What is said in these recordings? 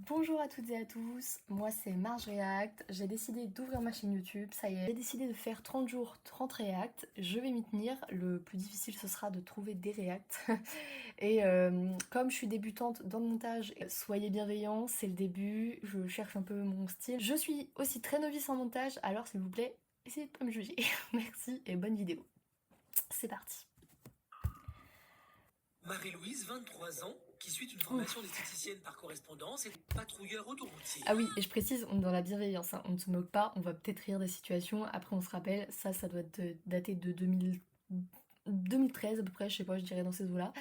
Bonjour à toutes et à tous, moi c'est Marge React, j'ai décidé d'ouvrir ma chaîne YouTube, ça y est, j'ai décidé de faire 30 jours, 30 React, je vais m'y tenir, le plus difficile ce sera de trouver des React. Et comme je suis débutante dans le montage, soyez bienveillants, c'est le début, je cherche un peu mon style. Je suis aussi très novice en montage, alors s'il vous plaît, essayez de pas me juger. Merci et bonne vidéo. C'est parti. Marie-Louise, 23 ans, qui suit une formation d'esthéticienne par correspondance et patrouilleur autoroutier. Ah oui, et je précise, on est dans la bienveillance, hein, on ne se moque pas, on va peut-être rire des situations, après on se rappelle, ça doit dater de 2013 à peu près, je sais pas, je dirais dans ces eaux-là.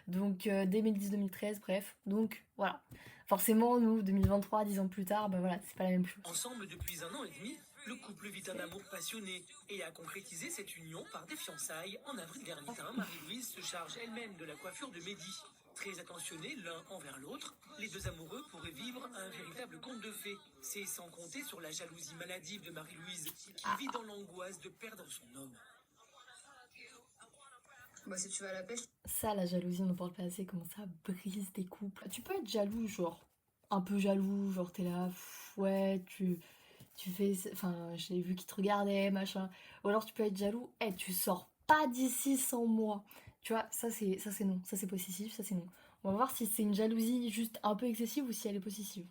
Donc 2010-2013, bref, donc voilà. Forcément, nous, 2023, 10 ans plus tard, bah voilà, c'est pas la même chose. Ensemble depuis 1 an et demi, le couple vit un amour passionné et a concrétisé cette union par des fiançailles en avril dernier. Marie-Louise se charge elle-même de la coiffure de Mehdi. Très attentionnés l'un envers l'autre, les deux amoureux pourraient vivre un véritable conte de fées. C'est sans compter sur la jalousie maladive de Marie-Louise, qui vit dans l'angoisse de perdre son homme. Bah si tu vas à la pêche. Ça, la jalousie, on n'en parle pas assez, comment ça brise des couples. Tu peux être jaloux, genre, un peu jaloux, genre t'es là, ouais, tu fais, enfin, j'ai vu qu'il te regardait, machin. Ou alors tu peux être jaloux, tu sors pas d'ici sans moi. Tu vois, ça c'est non, ça c'est possessif, ça c'est non. On va voir si c'est une jalousie juste un peu excessive ou si elle est possessive.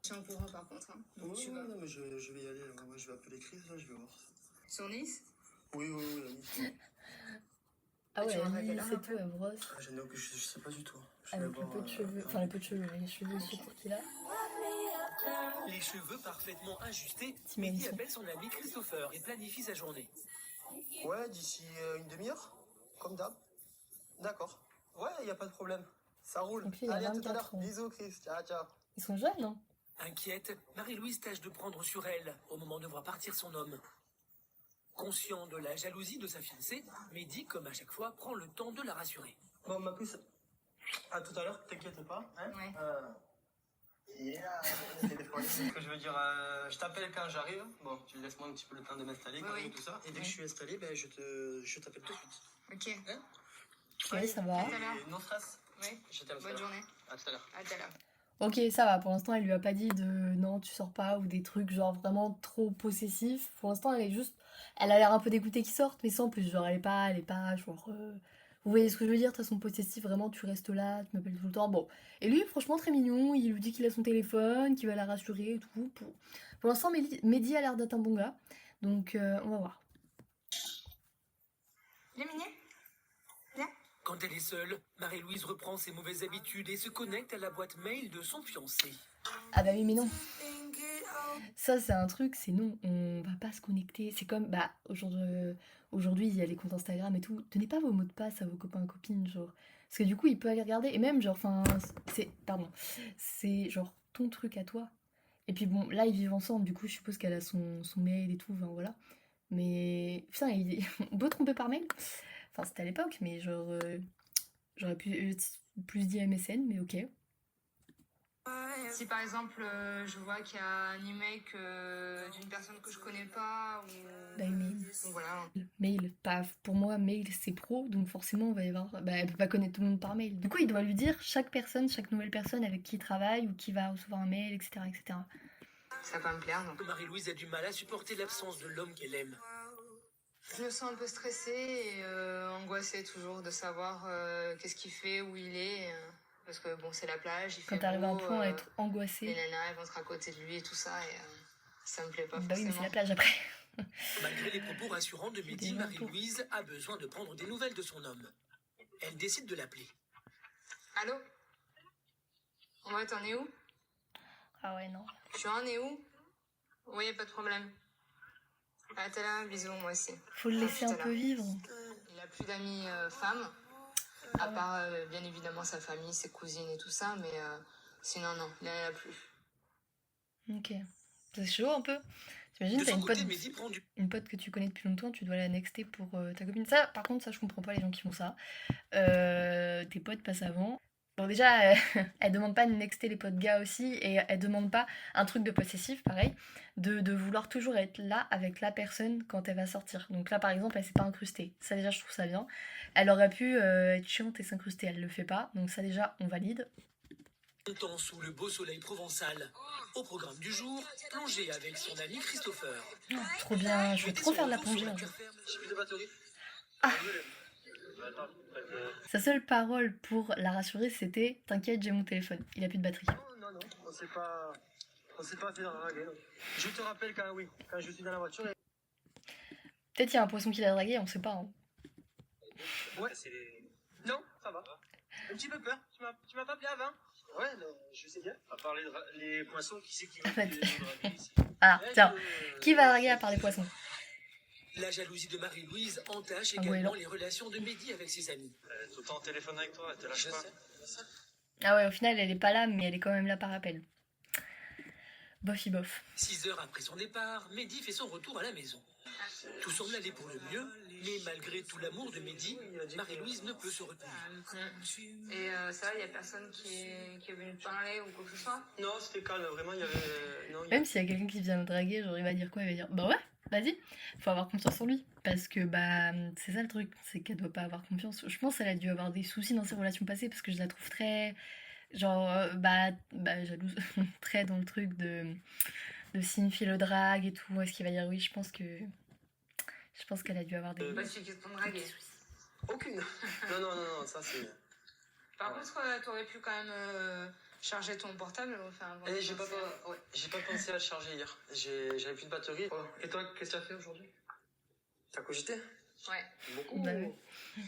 Je suis en courant par contre. Hein. Donc tu vas. Non, mais je vais y aller. Là. Moi, je vais appeler Chris, là, je vais voir. Sur Nice. Oui, Annie. Ah Et ouais, tu rentres à quelle Alice heure et un peu tout, elle brosse. Je sais pas du tout. Je vais Avec le voir. peu de cheveux, enfin le peu de cheveux, les cheveux aussi courts qu'il a. Les cheveux parfaitement ajustés, T'imagines Mehdi son- appelle son ami Christopher et planifie sa journée. Ouais, d'ici une demi-heure, comme d'hab. D'accord. Ouais, y a pas de problème. Ça roule. Donc lui, il a Allez, à tout à 24 l'heure. ans. Bisous, Chris. Ciao, ciao. Ils sont jeunes, hein? Inquiète, Marie-Louise tâche de prendre sur elle au moment de voir partir son homme. Conscient de la jalousie de sa fiancée, Mehdi, comme à chaque fois, prend le temps de la rassurer. Bon, ma puce. À tout à l'heure, t'inquiète pas. Hein Ouais. Ce que je veux dire, je t'appelle quand j'arrive. Bon, tu laisses-moi un petit peu le temps de m'installer, Oui, quand même, oui. et tout ça. Et dès que je suis installé, ben, je t'appelle tout de suite. Ok. Hein Ok, ça va. À tout à l'heure. Et non stress. Ouais. Je t'aime. Bonne journée. À tout à l'heure. À tout à l'heure. Ok, ça va. Pour l'instant, elle lui a pas dit de non, tu sors pas ou des trucs genre vraiment trop possessifs. Pour l'instant, elle est juste. Elle a l'air un peu dégoûtée qu'ils sortent, mais sans plus. Genre, elle est pas genre. Vous voyez ce que je veux dire? De toute façon, possessif, vraiment, tu restes là, tu m'appelles tout le temps. Bon. Et lui, franchement, très mignon. Il lui dit qu'il a son téléphone, qu'il va la rassurer et tout. Pour l'instant, Mehdi a l'air d'être un bon gars. Donc, on va voir. Il est mignon. Quand elle est seule, Marie-Louise reprend ses mauvaises habitudes et se connecte à la boîte mail de son fiancé. Ah bah oui, mais non. Ça, c'est un truc, c'est non, on va pas se connecter. C'est comme, bah, aujourd'hui, il y a les comptes Instagram et tout. Donnez pas vos mots de passe à vos copains, copines, genre. Parce que du coup, il peut aller regarder. Et même, genre, enfin, c'est genre ton truc à toi. Et puis bon, là, ils vivent ensemble, du coup, je suppose qu'elle a son mail et tout, enfin voilà. Mais, putain, on peut tromper par mail. Enfin, c'était à l'époque, mais genre, j'aurais pu plus dit MSN, mais ok. Si par exemple je vois qu'il y a un email d'une personne que je connais pas ou. Bah, email. Donc voilà. Mail, pas pour moi, mail c'est pro, donc forcément on va y avoir. Bah, elle peut pas connaître tout le monde par mail. Du coup, il doit lui dire chaque personne, chaque nouvelle personne avec qui il travaille ou qui va recevoir un mail, etc. etc. Ça va pas me plaire donc. Marie-Louise a du mal à supporter l'absence de l'homme qu'elle aime. Je me sens un peu stressée et angoissée toujours de savoir qu'est-ce qu'il fait, où il est. Parce que bon, c'est la plage, il Quand fait t'arrives à un beau. point à être Les angoissée, nanas, elles vont être à côté de lui et tout ça, et ça me plaît pas bah oui, mais c'est forcément. la plage après. Malgré les propos rassurants de Mehdi, Des alentours. Marie-Louise a besoin de prendre des nouvelles de son homme. Elle décide de l'appeler. Allô? Ouais, t'en es où? Ah ouais, non. Tu en es où? Oui, pas de problème. À tout à l'heure, bisous, moi aussi. Faut le laisser À tout un à peu l'heure. vivre. Il a plus d'amis femmes, à part bien évidemment sa famille, ses cousines et tout ça, mais sinon non, il en a plus. Ok. C'est chaud un peu. T'imagines, De t'as son côté, Mehdi prend du une pote que tu connais depuis longtemps, tu dois la nexter pour ta copine. Ça, par contre, ça, je comprends pas les gens qui font ça. Tes potes passent avant. Bon, déjà, elle demande pas de nexter les potes gars aussi, et elle demande pas un truc de possessif, pareil, de vouloir toujours être là avec la personne quand elle va sortir. Donc là, par exemple, elle s'est pas incrustée. Ça, déjà, je trouve ça bien. Elle aurait pu être chiante et s'incruster, elle le fait pas. Donc ça, déjà, on valide. Longtemps sous le beau soleil provençal. Au programme du jour, plongée avec son ami Christopher. Oh, trop bien, je veux trop faire de la plongée un jour. J'ai plus de batterie. Sa seule parole pour la rassurer, c'était « T'inquiète, j'ai mon téléphone, il a plus de batterie. » Non, on s'est pas fait draguer. Non. Je te rappelle quand je suis dans la voiture. Peut-être qu'il y a un poisson qui l'a dragué, on sait pas. Hein. Ouais, non, ça va. Un petit peu peur. Tu m'as pas appelé avant? Ouais, non, je sais bien. À part les poissons, qui c'est qui va En fait. draguer ici? Ah, tiens, qui va draguer à part les poissons? La jalousie de Marie-Louise entache Ah, également ouais, les relations de Mehdi avec ses amis. Tout le temps au téléphone avec toi, elle te lâche pas. Ah ouais, au final, elle est pas là, mais elle est quand même là par appel. Bof. 6 heures après son départ, Mehdi fait son retour à la maison. Tout semble aller pour le mieux, mais malgré tout l'amour de Mehdi, Marie-Louise ne peut se retenir. Et ça, il n'y a personne qui est venu te parler ou quoi que ce soit? Non, c'était calme, vraiment, il y avait. Non, Même s'il y a quelqu'un qui vient le draguer, genre il va dire quoi? Il va dire bah ouais, vas-y, faut avoir confiance en lui. Parce que bah c'est ça le truc, c'est qu'elle doit pas avoir confiance. Je pense qu'elle a dû avoir des soucis dans ses relations passées parce que je la trouve très. Genre jalouse. Très dans le truc de signifier le drague et tout. Est-ce qu'il va dire oui? Je pense qu'elle a dû avoir des. Pas si question de draguer. Aucune. Non, ça c'est. Par contre, t'aurais pu quand même charger ton portable. Enfin, J'ai pas pensé à le charger hier. J'avais plus de batterie. Oh. Et toi, qu'est-ce que tu as fait aujourd'hui? T'as cogité? Ouais. Beaucoup. Bah oui.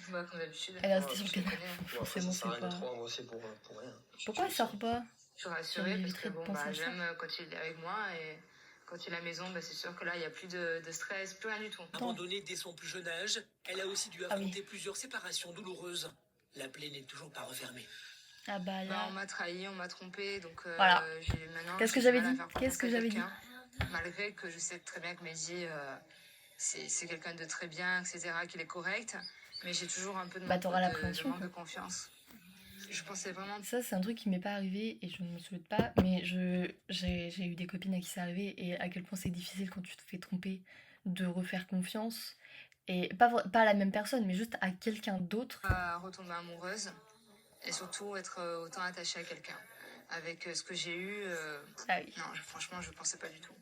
Bah, comme d'habitude. Elle est restée sur le tu canapé. connais. Forcément, c'est pas. Moi, c'est pour rien. Pourquoi elle sort pas? Je suis rassurée Ça parce m'éviterait que de penser à ça. j'aime quand il est avec moi et quand il est à la maison, c'est sûr que là, il n'y a plus de stress, plus rien du tout. Abandonnée dès son plus jeune âge, elle a aussi dû Ah oui. affronter plusieurs séparations douloureuses. La plaie n'est toujours pas refermée. Ah bah là. On m'a trahi, on m'a trompé, donc Voilà. maintenant. Qu'est-ce que j'ai du j'avais mal à dit? faire Qu'est-ce que confiance à j'avais dit? quelqu'un, malgré que je sais très bien que Mehdi, c'est quelqu'un de très bien, etc., qu'il est correct, mais j'ai toujours un peu de Bah, manque t'auras l'appréhension, manque de quoi. confiance. Je pensais vraiment. Ça, c'est un truc qui m'est pas arrivé et je ne me souhaite pas, mais j'ai eu des copines à qui c'est arrivé et à quel point c'est difficile quand tu te fais tromper de refaire confiance. Et pas à la même personne, mais juste à quelqu'un d'autre. À retomber amoureuse et surtout être autant attachée à quelqu'un. Avec ce que j'ai eu, Ah oui. non, franchement, je pensais pas du tout.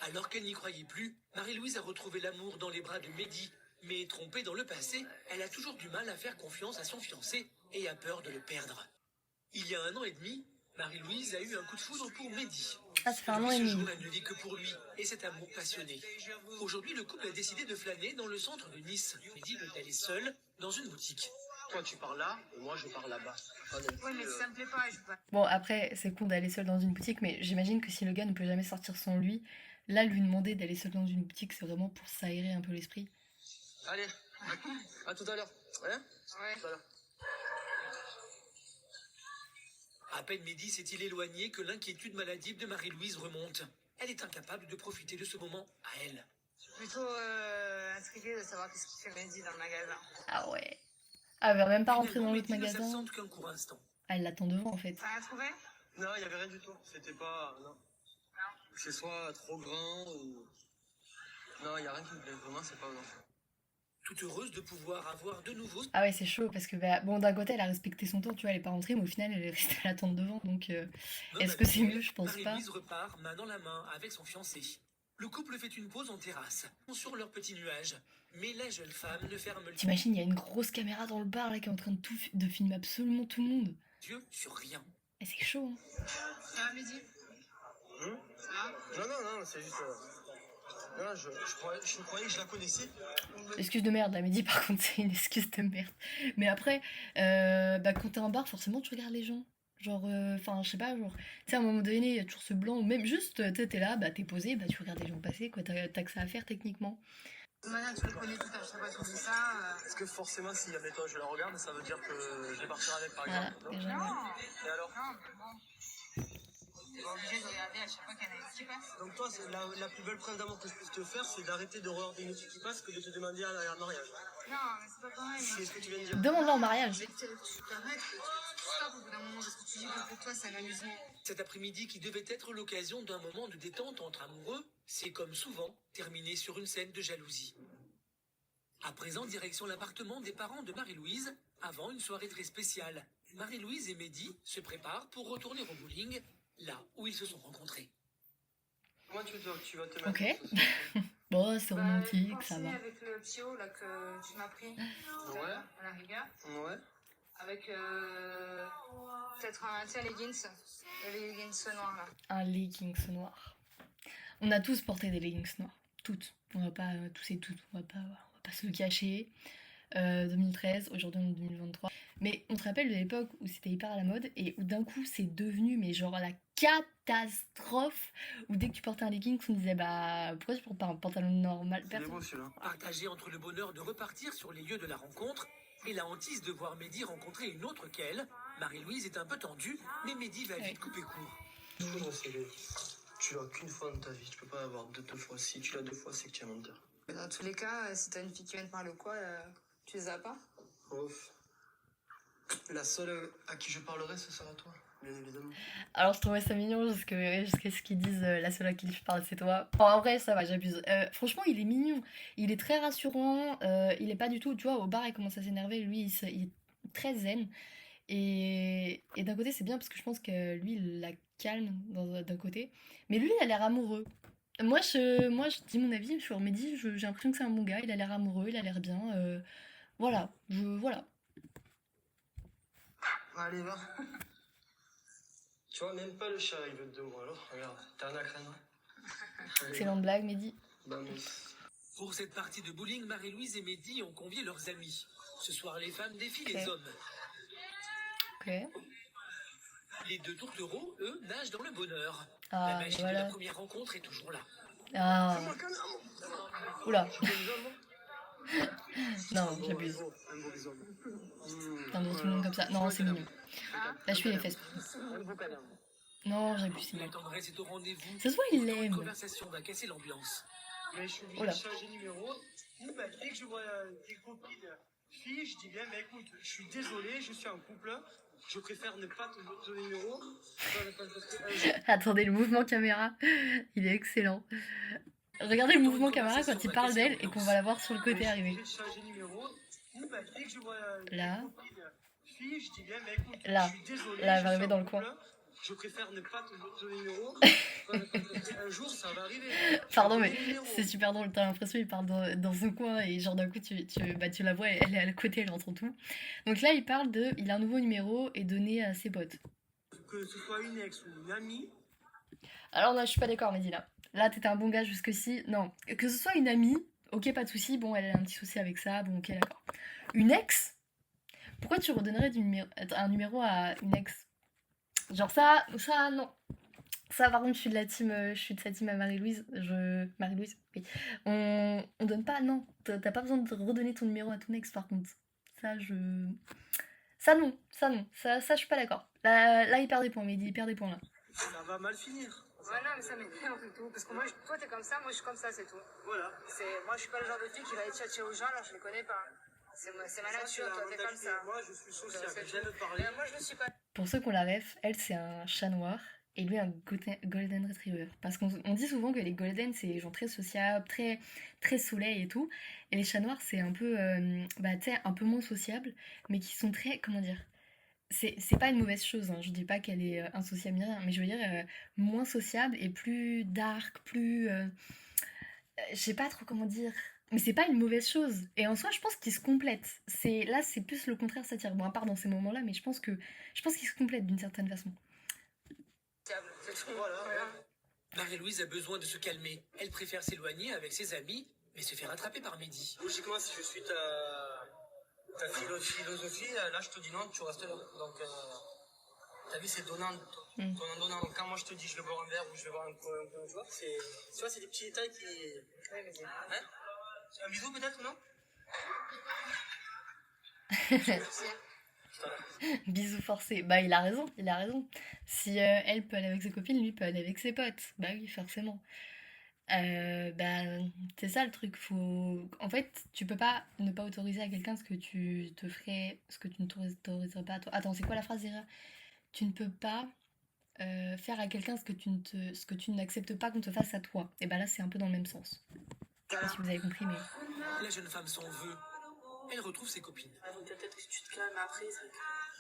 Alors qu'elle n'y croyait plus, Marie-Louise a retrouvé l'amour dans les bras de Mehdi. Mais trompée dans le passé, elle a toujours du mal à faire confiance à son fiancé et a peur de le perdre. Il y a 1 an et demi, Marie-Louise a eu un coup de foudre pour Mehdi. Ah, ça fait 1 an Depuis et ce demi. jour, elle ne vit que pour lui et cet amour passionné. Aujourd'hui, le couple a décidé de flâner dans le centre de Nice. Mehdi veut aller seul dans une boutique. Toi, tu pars là, et moi, je pars là-bas. Ouais, mais ça me plaît pas, je peux pas. Bon, après, c'est con d'aller seul dans une boutique, mais j'imagine que si le gars ne peut jamais sortir sans lui, là, lui demander d'aller seul dans une boutique, c'est vraiment pour s'aérer un peu l'esprit. Allez, à tout à l'heure. Ouais. Tout à l'heure. À peine Mehdi s'est-il éloigné que l'inquiétude maladive de Marie-Louise remonte. Elle est incapable de profiter de ce moment à elle. Je suis plutôt intriguée de savoir qu'est-ce qu'il fait Mehdi dans le magasin. Ah ouais. Ah, elle va même pas rentrer dans Finalement, l'autre Mehdi ne magasin. s'absente qu'un court instant. Ah, elle l'attend devant en fait. T'as rien trouvé? Non, il n'y avait rien du tout. C'était pas. Non. C'est soit trop grand ou. Non, il n'y a rien qui me plaît. Vraiment, c'est pas. Non. Toute heureuse de pouvoir avoir de nouveau Ah ouais, c'est chaud parce que bah, bon, d'un côté, elle a respecté son temps, tu vois, elle est pas rentrée, mais au final, elle est restée à l'attente devant. Donc, est-ce que c'est mieux? Je pense pas. Marie-Louise repart main dans la main avec son fiancé. Le couple fait une pause en terrasse, sur leur petit nuage. Mais la jeune femme ne ferme T'imagines, il y a une grosse caméra dans le bar là qui est en train de filmer absolument tout le monde. les yeux sur rien. Et c'est chaud, hein. Ça va, Mehdi? Ça va? Non, c'est juste. Non, je croyais que je la connaissais. Excuse de merde, la Mehdi, par contre, c'est une excuse de merde. Mais après, bah, quand t'es en bar, forcément, tu regardes les gens. Genre, enfin, je sais pas, genre, tu sais, à un moment donné, il y a toujours ce blanc, ou même juste, tu sais, t'es là, bah, t'es posé, bah, tu regardes les gens passer, quoi, t'as que ça à faire, techniquement. Maintenant, tu le connais tout à chaque fois que tu dis ça. Est-ce que forcément, si admettons, je la regarde, ça veut dire que je vais partir avec, par Voilà, exemple? déjà. Non, Et alors? non, mais bon. T'es pas obligé de regarder à chaque fois qu'il y en a une qui passe. Donc, toi, c'est la plus belle preuve d'amour que je puisse te faire, c'est d'arrêter de regarder une fille qui passe que de te demander un mariage. Non, mais c'est pas pareil. C'est ce que tu viens de dire. Demande-la en mariage. Mais tu t'arrêtes, tu stoppes au bout d'un moment parce que tu dis que pour toi c'est un amusement. Cet après-midi qui devait être l'occasion d'un moment de détente entre amoureux, c'est comme souvent terminé sur une scène de jalousie. À présent, direction l'appartement des parents de Marie-Louise, avant une soirée très spéciale. Marie-Louise et Mehdi se préparent pour retourner au bowling, là où ils se sont rencontrés. Comment tu vas te mettre? Ok. Bon, c'est romantique, ça va. Avec le psyo là, que tu m'as pris à la rigueur. Ouais. Avec peut-être un leggings. Le leggings noir là. Un leggings noir. On a tous porté des leggings noirs. Toutes. On va pas, tous et toutes, on va pas se le cacher. 2013, aujourd'hui on est en 2023. Mais on te rappelle de l'époque où c'était hyper à la mode et où d'un coup c'est devenu mais genre la catastrophe, où dès que tu portais un legging on disait bah pourquoi tu portes pas un pantalon normal? Partagé entre le bonheur de repartir sur les lieux de la rencontre et la hantise de voir Mehdi rencontrer une autre qu'elle, Marie-Louise est un peu tendue, mais Mehdi va vite couper court. Tu l'as qu'une fois dans ta vie, tu peux pas avoir deux fois. Si tu l'as deux fois, c'est que tu es un menteur. Dans tous les cas, si t'as une fille qui vient te parler ou quoi, tu les as pas. Ouf. La seule à qui je parlerai, ce sera toi, bien évidemment. Alors je trouvais ça mignon jusqu'à ce qu'ils disent la seule à qui je parle c'est toi. Bon, en vrai ça va, j'abuse. Franchement il est mignon, il est très rassurant, il est pas du tout, tu vois, au bar il commence à s'énerver, lui il est très zen. Et d'un côté c'est bien parce que je pense que lui il la calme d'un côté. Mais lui il a l'air amoureux. Moi je dis mon avis sur Mehdi, j'ai l'impression que c'est un bon gars, il a l'air amoureux, il a l'air bien. Voilà, voilà. Allez, va. Tu vois, même pas le chat, il veut de moi. Alors, regarde, t'as rien à craindre. Excellente blague, Mehdi. Pour cette partie de bowling, Marie-Louise et Mehdi ont convié leurs amis. Ce soir, les femmes défient les hommes. Ok. Les deux tourtereaux, eux, nagent dans le bonheur. Ah, la magie voilà. de la première rencontre est toujours là. Ah. Oula. Non, j'abuse. T'as tout le monde comme ça. Non, c'est mignon. Là, je fais les fesses. Non, j'abuse, c'est La mignon. tendresse est au rendez-vous. Ça se voit, il Une l'aime. conversation va casser l'ambiance. Mais je suis obligé Oula. de changer de numéro. Dès que je vois des copines filles, je dis bien, mais écoute, je suis désolé, je suis en couple. Je préfère ne pas te donner ton numéro. Attendez, le mouvement caméra, il est excellent. Regardez le mouvement caméra quand il parle d'elle et qu'on va la voir sur le côté arriver. Là. Là. Là, elle va arriver dans le coin. Je préfère ne pas te donner le numéro. Un jour, ça va arriver. Pardon, mais c'est super drôle. T'as l'impression qu'il parle dans un coin et genre d'un coup, tu la vois, elle est à côté, elle entend tout. Donc là, il parle de. Il a un nouveau numéro et donné à ses potes. Que ce soit une ex ou une amie. Alors là, je suis pas d'accord, Mehdi, là. Là, t'étais un bon gars jusqu'ici. Non. Que ce soit une amie, ok, pas de souci. Bon, elle a un petit souci avec ça. Bon, ok, d'accord. Une ex? Pourquoi tu redonnerais un numéro à une ex? Genre ça, non. Ça, par contre, je suis de sa team à Marie-Louise. Marie-Louise, oui. On donne pas, non. T'as pas besoin de redonner ton numéro à ton ex, par contre. Ça, non. Ça, je suis pas d'accord. Là, il perd des points, mais il perd des points, là. Ça va mal finir. Voilà, mais ça m'énerve et tout. Parce que moi, toi, t'es comme ça, moi, je suis comme ça, c'est tout. Voilà. Moi, je suis pas le genre de fille qui va aller tchatcher aux gens, alors je les connais pas. C'est ma nature, toi, t'es comme ça. Moi, je suis sociable, j'aime parler. Moi, je le suis pas. Pour ceux qu'on la ref, elle, c'est un chat noir. Et lui, un golden retriever. Parce qu'on dit souvent que les golden, c'est des gens très sociables, très, très soleil et tout. Et les chats noirs, c'est un peu, tu sais, un peu moins sociables, mais qui sont très, comment dire, c'est pas une mauvaise chose, hein. Je dis pas qu'elle est insociable ni rien, mais je veux dire moins sociable et plus dark, plus... je sais pas trop comment dire, mais c'est pas une mauvaise chose. Et en soi, je pense qu'ils se complètent. Là, c'est plus le contraire satire. Bon, à part dans ces moments-là, mais je pense qu'ils se complètent d'une certaine façon. Voilà. Marie-Louise a besoin de se calmer. Elle préfère s'éloigner avec ses amis, mais se fait rattraper par Mehdi. Logiquement, si je suis ta philosophie, là, je te dis non, tu restes là. Donc, ta vie, c'est donnant. Donnant. Quand moi, je te dis, je vais boire un verre ou je vais boire un coup, tu vois, c'est des petits détails qui... Ouais, mais hein? Un bisou, peut-être, non? Bisous forcés. Bah, il a raison. Si elle peut aller avec ses copines, lui peut aller avec ses potes. Bah oui, forcément. C'est ça le truc. En fait, tu peux pas ne pas autoriser à quelqu'un ce que tu ne t'autoriserais pas à toi. Attends, c'est quoi la phrase déjà? Tu ne peux pas faire à quelqu'un ce que tu n'acceptes pas qu'on te fasse à toi. Et bah là, c'est un peu dans le même sens. Je sais pas si vous avez compris, mais... La jeune femme s'en veut. Elle retrouve ses copines. Peut-être que tu te calmes après,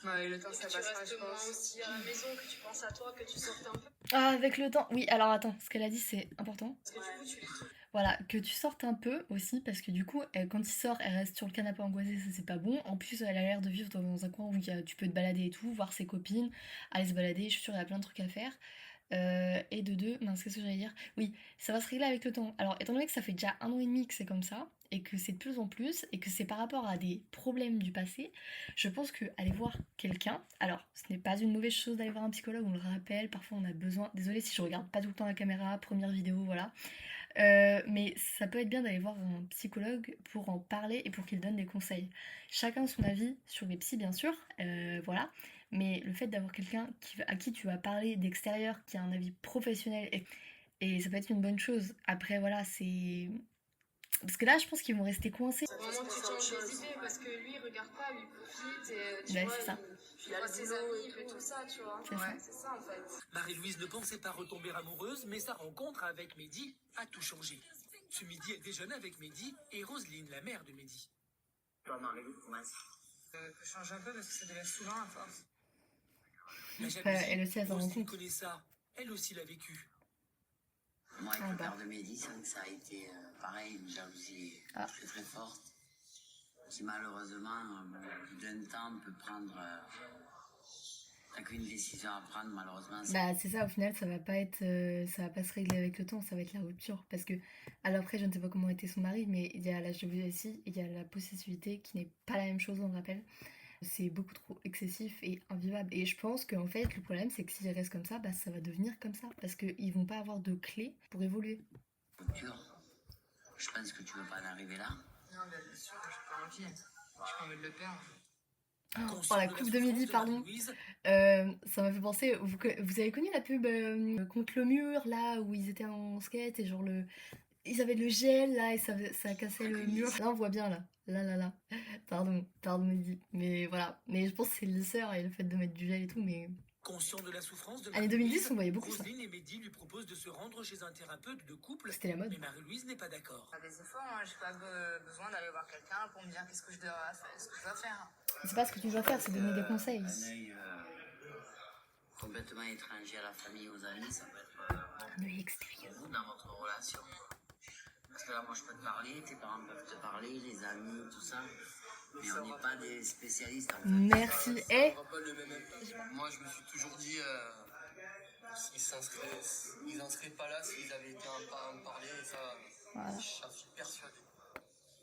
Ouais, le temps, ça Que tu passera, restes je moins pense. aussi à la maison, que tu penses à toi, que tu sortes un peu. Ah, avec le temps. Oui, alors attends, ce qu'elle a dit, c'est important. Parce que du coup, tu les touches. Voilà, que tu sortes un peu aussi, parce que du coup, quand il sort, elle reste sur le canapé angoissée, ça c'est pas bon. En plus, elle a l'air de vivre dans un coin où tu peux te balader et tout, voir ses copines, aller se balader, je suis sûre qu'il y a plein de trucs à faire. Et de deux, mince, qu'est-ce que j'allais dire? Oui, ça va se régler avec le temps. Alors, étant donné que ça fait déjà 1 an et demi que c'est comme ça, et que c'est de plus en plus, et que c'est par rapport à des problèmes du passé, je pense que aller voir quelqu'un, alors ce n'est pas une mauvaise chose d'aller voir un psychologue, on le rappelle, parfois on a besoin, désolée si je regarde pas tout le temps la caméra, première vidéo, voilà, mais ça peut être bien d'aller voir un psychologue pour en parler et pour qu'il donne des conseils. Chacun son avis sur les psys, bien sûr, voilà. Mais le fait d'avoir quelqu'un à qui tu vas parler d'extérieur, qui a un avis professionnel, et ça peut être une bonne chose. Après, voilà, c'est... Parce que là, je pense qu'ils vont rester coincés. Au moment que tu changes les idées, parce que lui, il regarde pas, lui profite, et tu Ouais, vois, c'est ça. il voit ses amis, il fait tout ça, tu vois. C'est ça. Ouais, c'est ça en fait. Marie-Louise ne pensait pas retomber amoureuse, mais sa rencontre avec Mehdi a tout changé. Ce midi, elle déjeune avec Mehdi et Roselyne, la mère de Mehdi. Que je change un peu parce que ça devient saoulant à force. La Elle aussi, elle s'en rend Roselyne compte. connaît ça. Elle aussi l'a vécu. Moi, avec Ah le bah. père de Mehdi, c'est vrai que ça a été pareil, une jalousie Ah. très très forte, qui malheureusement, d'un temps, peut prendre. T'as qu'une décision à prendre, malheureusement. Bah c'est ça, au final ça va pas se régler avec le temps, ça va être la rupture. Parce que, alors après je ne sais pas comment était son mari, mais il y a la jalousie, il y a la possessivité qui n'est pas la même chose, on le rappelle. C'est beaucoup trop excessif et invivable. Et je pense qu'en fait le problème c'est que s'il reste comme ça, bah ça va devenir comme ça. Parce qu'ils vont pas avoir de clé pour évoluer. Rupture. Je pense que tu veux pas en arriver là. Non, bien sûr, j'ai pas envie. J'ai pas envie de le perdre. Oh, la coupe de midi, pardon. Ça m'a fait penser, vous avez connu la pub contre le mur, là, où ils étaient en skate et genre ils avaient le gel, là, et ça cassait le mur. Là, on voit bien, là. Là. Pardon, Mehdi. Mais voilà. Mais je pense que c'est le sœur et le fait de mettre du gel et tout, mais... Conscient de la souffrance de Année 2010, on voyait beaucoup ça. Roselyne et Mehdi lui proposent de se rendre chez un thérapeute de couple. C'était la mode. Mais Marie-Louise n'est pas d'accord. Pas des efforts, hein. J'ai pas besoin d'aller voir quelqu'un pour me dire qu'est-ce que je dois faire. C'est pas ce que tu dois faire, c'est donner des conseils. Un œil complètement étranger à la famille, aux amis, ça peut être Un œil extérieur. vous dans votre relation. Parce que là, moi, je peux te parler, tes parents peuvent te parler, les amis, tout ça. Mais on n'est pas des spécialistes en fait. Merci. Et Ça aura pas le même impact. Moi, je me suis toujours dit, ils n'en seraient pas là s'ils avaient été en parler, et ça, voilà. j'en suis persuadé.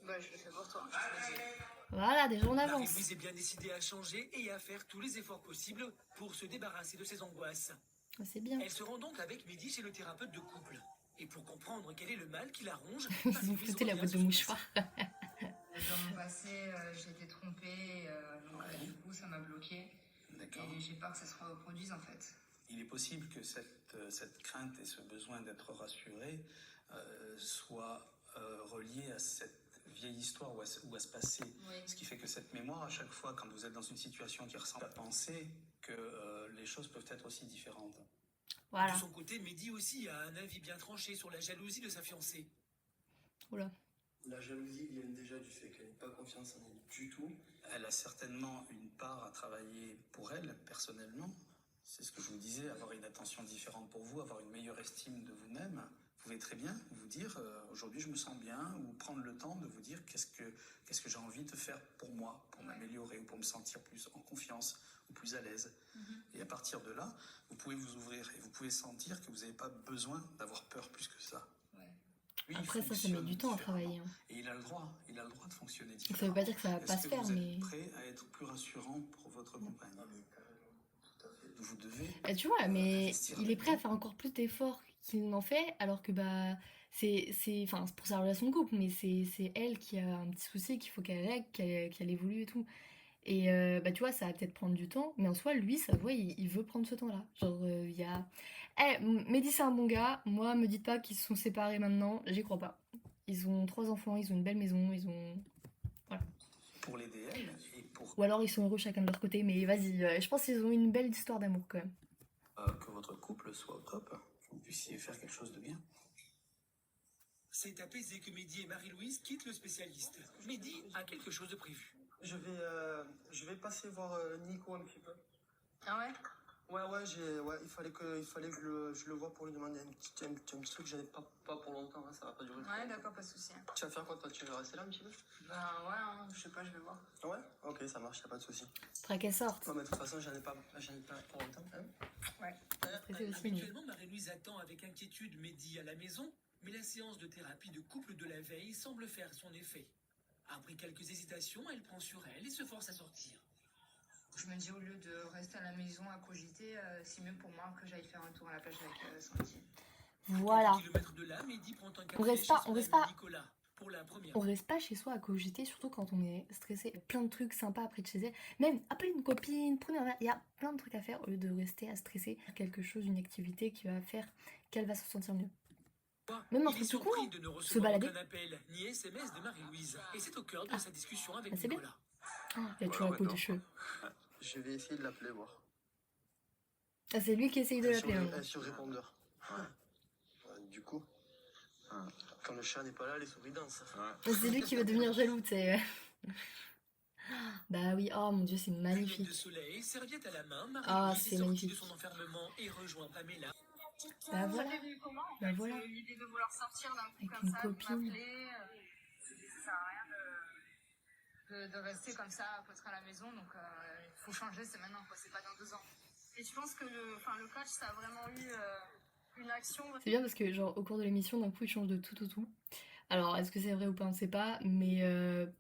Bah, je le fais pour toi. Voilà, déjà on avance. Marie-Louise est bien décidée à changer et à faire tous les efforts possibles pour se débarrasser de ses angoisses. C'est bien. Elle se rend donc avec Mehdi chez le thérapeute de couple. Et pour comprendre quel est le mal qui la ronge, Ils ont foutu la boîte de mouchoirs. Dans mon passé, j'ai été trompée, donc du coup, ça m'a bloquée. D'accord. Et j'ai peur que ça se reproduise en fait. Il est possible que cette crainte et ce besoin d'être rassuré soient reliés à cette vieille histoire ou à ce passé. Oui. Ce qui fait que cette mémoire, à chaque fois, quand vous êtes dans une situation qui ressemble à penser que les choses peuvent être aussi différentes. Voilà. De son côté, Mehdi aussi a un avis bien tranché sur la jalousie de sa fiancée. Oula. La jalousie vient déjà du fait qu'elle n'ait pas confiance en elle du tout. Elle a certainement une part à travailler pour elle, personnellement. C'est ce que je vous disais, avoir une attention différente pour vous, avoir une meilleure estime de vous-même. Vous pouvez très bien vous dire, aujourd'hui je me sens bien, ou prendre le temps de vous dire qu'est-ce que j'ai envie de faire pour moi, pour m'améliorer, ou pour me sentir plus en confiance, ou plus à l'aise. Et à partir de là, vous pouvez vous ouvrir, et vous pouvez sentir que vous n'avez pas besoin d'avoir peur plus que ça. Lui, Après il ça met du temps à fonctionne travailler. Hein. Et il a le droit de fonctionner Ça veut différemment. pas dire que ça va pas Est-ce se que faire, vous mais... êtes prêt à être plus rassurant pour votre compagne? Vous devez... Et tu vois, mais investir il est prêt à là-dedans. faire encore plus d'efforts qu'il n'en fait, alors que bah enfin c'est pour sa relation de couple, mais c'est elle qui a un petit souci qu'il faut qu'elle règle, qu'elle évolue et tout. Et bah tu vois, ça va peut-être prendre du temps, mais en soi, lui, ça se voit, il veut prendre ce temps-là. Genre, il y a... Mehdi, c'est un bon gars, moi, me dites pas qu'ils se sont séparés maintenant, j'y crois pas. Ils ont 3 enfants, ils ont une belle maison, ils ont... Voilà. Pour l'aider elle et pour Ou alors ils sont heureux chacun de leur côté, mais vas-y, je pense qu'ils ont une belle histoire d'amour quand même. que votre couple soit au top, que vous puissiez faire quelque chose de bien. C'est apaisé que Mehdi et Marie-Louise quittent le spécialiste. Mehdi a quelque chose de prévu. Je vais passer voir Nico un petit peu. Ah ouais? Ouais, il fallait que je le voie pour lui demander un petit truc. J'en ai pas pour longtemps, hein, ça va pas durer. Ouais, d'accord, pas de souci. Tu vas faire quoi toi? Tu vas rester là un petit peu? Ben ouais, hein, je sais pas, je vais voir. Ouais? Ok, ça marche, y a pas de souci. Faudrait qu'elle sorte. Non, mais de toute façon, j'en ai pas pour longtemps. Hein? Ouais. Stressée aussi, mais- Habituellement, Marie-Louise attend avec inquiétude Mehdi à la maison, mais la séance de thérapie de couple de la veille semble faire son effet. Après quelques hésitations, elle prend sur elle et se force à sortir. Je me dis, au lieu de rester à la maison à cogiter, c'est mieux pour moi que j'aille faire un tour à la plage avec Sandy. Voilà. Quelques kilomètres de là, Mehdi prend un café On reste chez pas- son on reste ami pas- Nicolas pour la première On fois. reste pas chez soi à cogiter, surtout quand on est stressé. Il y a plein de trucs sympas après de chez elle. Même appeler une copine, prenez un verre. Il y a plein de trucs à faire au lieu de rester à stresser. Quelque chose, une activité qui va faire qu'elle va se sentir mieux. Même un Il est truc tout surpris con, de ne se recevoir balader. aucun appel ni SMS de Marie-Louise. Et c'est au cœur de sa discussion avec Ah, c'est bien. Nicolas. Il y a toujours la peau de cheveux. Je vais essayer de l'appeler, voir. Ah, c'est lui qui essaye de l'appeler. Elle Hein. est sur répondeur. Du coup, quand le chat n'est pas là, les souris dansent. C'est lui qui va devenir jaloux, tu sais. Bah oui, oh mon dieu, c'est Lunettes de magnifique. soleil, serviette à la main, Ah, Marie-Louise c'est est sortie magnifique. de son enfermement et rejoint Pamela. Bah voilà. Ça t'est venu comment en Bah fait, voilà. l'idée de vouloir sortir d'un coup Avec comme une ça, copine. de m'appeler, ça sert à rien De rester comme ça, à à la maison, donc il faut changer, c'est maintenant, quoi, c'est pas dans 2 ans. Et tu penses que le coach, ça a vraiment eu une action C'est bien parce que, genre, au cours de l'émission, d'un coup, ils changent de tout au tout. Alors, est-ce que c'est vrai ou pas, on sait pas, mais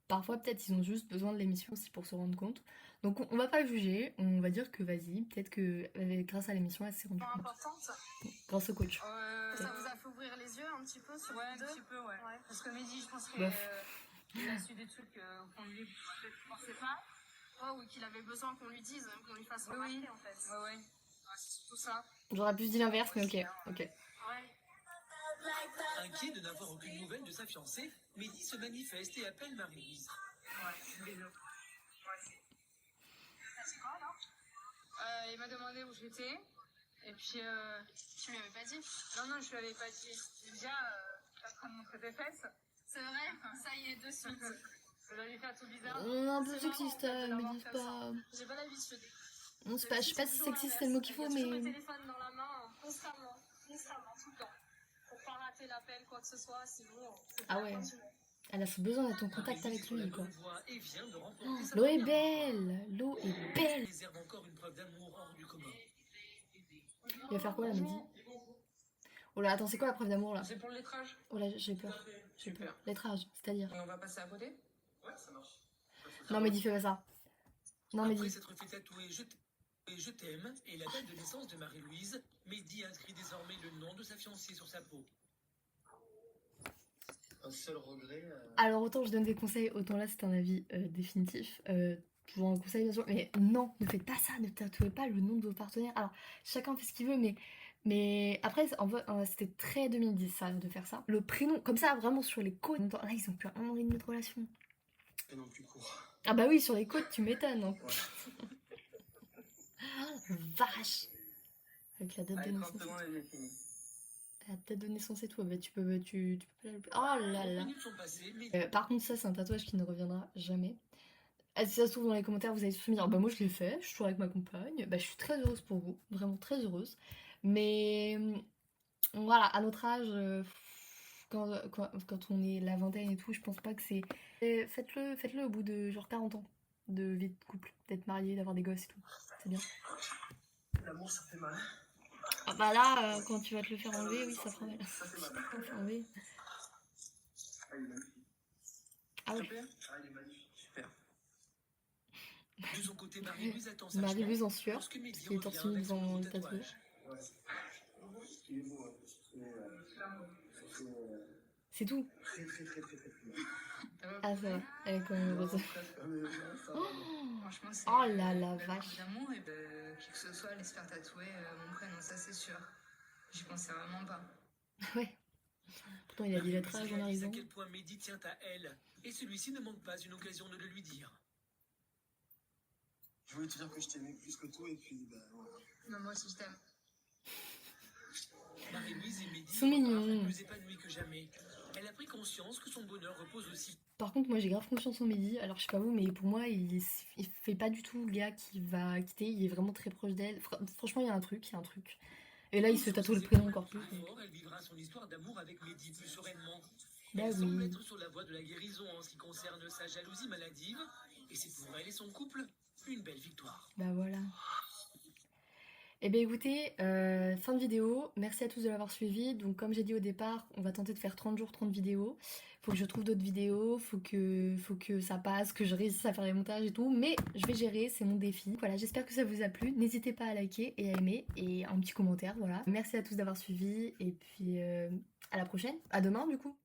parfois, peut-être, ils ont juste besoin de l'émission aussi pour se rendre compte. Donc, on va pas juger, on va dire que vas-y, peut-être que grâce à l'émission, elle s'est rendue compte. importante? Grâce au coach. Ça vous a fait ouvrir les yeux un petit peu sur Ouais, vous un deux? petit peu, ouais. Parce que Mehdi, je pense Bof. qu'il a su des trucs qu'on lui pensait pas. Ouais, ou qu'il avait besoin qu'on lui dise, qu'on lui fasse Oui, remarquer oui. en fait. Ouais. C'est surtout ça. J'aurais plus dit l'inverse, mais ok, ok. Ouais. Inquiet de n'avoir aucune nouvelle de sa fiancée, Mehdi se manifeste et appelle Marie-Louise. Ouais, bisous. C'est quoi alors? Il m'a demandé où j'étais. Et puis, Tu lui avais pas dit? non, je lui avais pas dit. Déjà, t'es en train de montrer tes fesses. C'est vrai? Ça y est, de suite. Ça va lui faire tout bizarre. On est un peu C'est marrant, sexiste, en fait, de mais l'avoir dis comme pas. J'ai pas l'habitude. Non, c'est pas, je sais pas si sexiste c'est le mot qu'il faut, Il y a toujours le mais. téléphone dans la main, constamment, tout le temps. Pour pas rater l'appel, quoi que ce soit, sinon c'est Ah pas ouais. continuer. Elle a besoin d'être en contact avec lui, quoi. Et vient de Oh, remporter sa l'eau est première belle! L'eau est victoire. belle! Réserve encore une preuve d'amour hors du commun. Il va faire quoi là, Mehdi? Oh là, attends, c'est quoi la preuve d'amour là? C'est pour le lettrage. Oh là, j'ai peur. J'ai peur. Lettrage, c'est-à-dire. Et on va passer à côté. Ouais, ça marche. Non, Mehdi, fais pas ça. Non, Après Mehdi. s'être fait tatouer Je t'aime et la date de naissance de Marie-Louise, Mehdi inscrit désormais le nom de sa fiancée sur sa peau. Un seul regret. Alors, autant je donne des conseils, autant là c'est un avis définitif. Toujours un conseil, bien sûr. Mais non, ne faites pas ça, ne tatouez pas le nom de vos partenaires. Alors, chacun fait ce qu'il veut, mais après, c'était très 2010 ça, de faire ça. Le prénom, comme ça, vraiment sur les côtes. Là, ils ont plus un an et demi de relation. Et non plus court. Ah bah oui, sur les côtes, tu m'étonnes. Hein. Ouais. Vache! Avec la date de Allez, 30 naissance. secondes, elle est finie. La date de naissance et tout, bah, tu peux pas la louper. Oh là là! Minutes sont passées, mais Par contre, ça, c'est un tatouage qui ne reviendra jamais. Si ça se trouve dans les commentaires, vous allez tous me dire, bah moi je l'ai fait, je suis toujours avec ma compagne, bah je suis très heureuse pour vous, vraiment très heureuse. Mais voilà, à notre âge, quand on est la vingtaine et tout, je pense pas que c'est... Faites-le au bout de genre 40 ans de vie de couple, d'être marié, d'avoir des gosses et tout, c'est bien. L'amour, ça fait mal. Ah bah là, quand tu vas te le faire enlever, oui, ça fera mal. Ça fait mal. Ça fait enlever. Ah, il est magnifique. Ah S'il ouais. te plaît. Ah, il est magnifique. Super. de son côté, Marie-Louise attend sagement Marie-Louise en sueur, lorsque Mehdi qui est torse revient nu avec son devant nouveau le tatouage. tatouage. Ouais. Il est beau, hein. C'est tout. Très, très, très, très, très, très bien. Ah ça va, elle est quand même heureuse. Franchement, c'est Oh là là, une belle vache. preuve d'amour et qui que ce soit allait se faire tatouer mon prénom, ça c'est sûr. J'y pensais vraiment pas. Ouais. Pourtant il a dit lettrage en Réalise à arrivant. quel point Mehdi tient à elle, et celui-ci ne manque pas une occasion de le lui dire. Je voulais te dire que je t'aimais plus que tout et puis, bah, voilà. Mais moi aussi je t'aime. Marie-Louise et Mehdi Ils sont mignons. repartent plus épanouis que jamais. Elle a pris conscience que son bonheur repose aussi. Par contre, moi j'ai grave confiance en Mehdi. Alors je sais pas vous, mais pour moi, il fait pas du tout le gars qui va quitter. Il est vraiment très proche d'elle. Franchement, il y a un truc, Et là, il se tatoue le prénom encore plus. Donc. Elle vivra son histoire d'amour avec Mehdi plus sereinement. Bah Elle semble oui. être sur la voie de la guérison en ce qui concerne sa jalousie maladive. Et c'est pour elle et son couple une belle victoire. Bah voilà. Eh bien écoutez, fin de vidéo, merci à tous de l'avoir suivi. Donc comme j'ai dit au départ, on va tenter de faire 30 jours, 30 vidéos. Faut que je trouve d'autres vidéos, faut que ça passe, que je réussisse à faire les montages et tout. Mais je vais gérer, c'est mon défi. Voilà, j'espère que ça vous a plu. N'hésitez pas à liker et à aimer et un petit commentaire, voilà. Merci à tous d'avoir suivi et puis à la prochaine. À demain du coup.